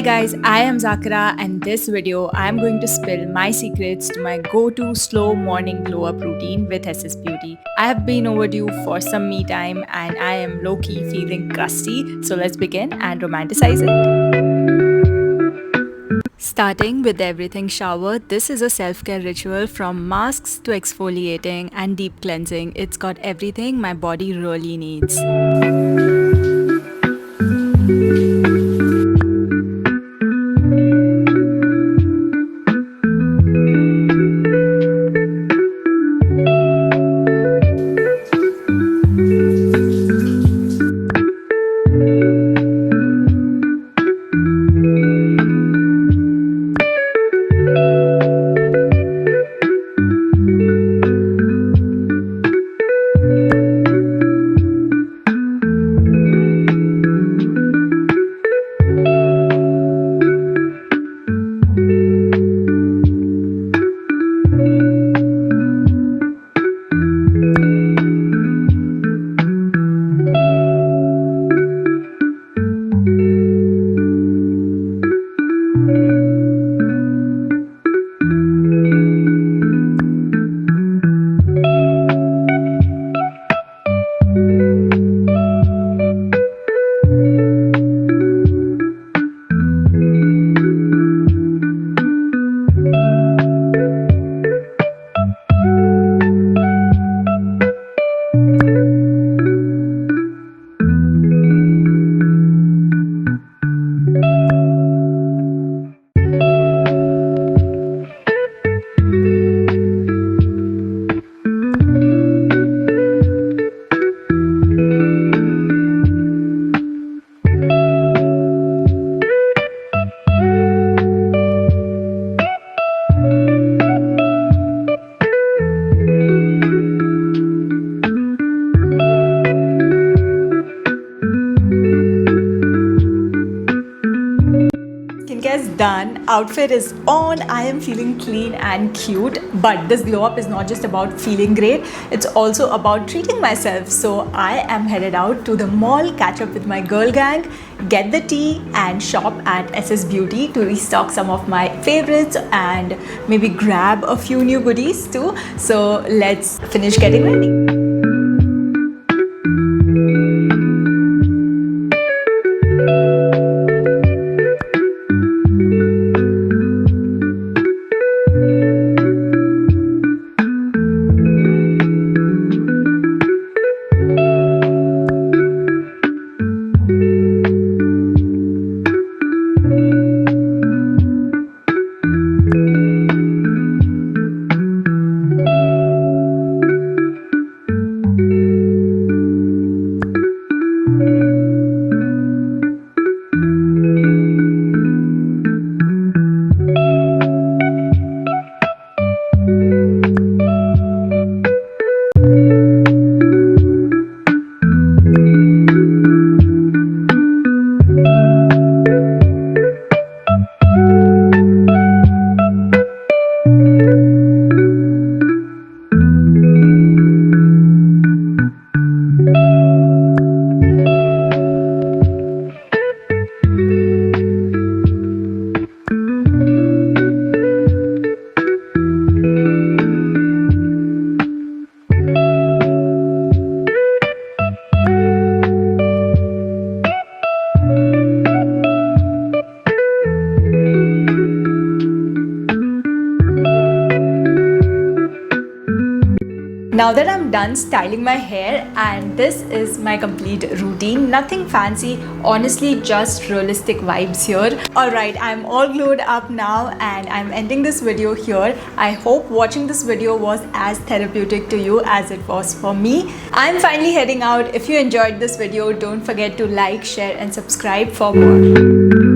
guys, I am Zakera, and this video I am going to spill my secrets to my go-to slow morning glow up routine with SSBeauty. I have been overdue for some me time and I am low-key feeling crusty, so let's begin and romanticize it. Starting with the everything shower, this is a self-care ritual from masks to exfoliating and deep cleansing. It's got everything my body really needs. Is done, outfit is on, I am feeling clean and cute, but this glow up is not just about feeling great, it's also about treating myself. So I am headed out to the mall, catch up with my girl gang, get the tea and shop at SSBeauty to restock some of my favorites and maybe grab a few new goodies too. So let's finish getting ready. Now that I'm done styling my hair, and this is my complete routine, nothing fancy, honestly just realistic vibes here. Alright, I'm all glued up now and I'm ending this video here. I hope watching this video was as therapeutic to you as it was for me. I'm finally heading out. If you enjoyed this video, don't forget to like, share and subscribe for more.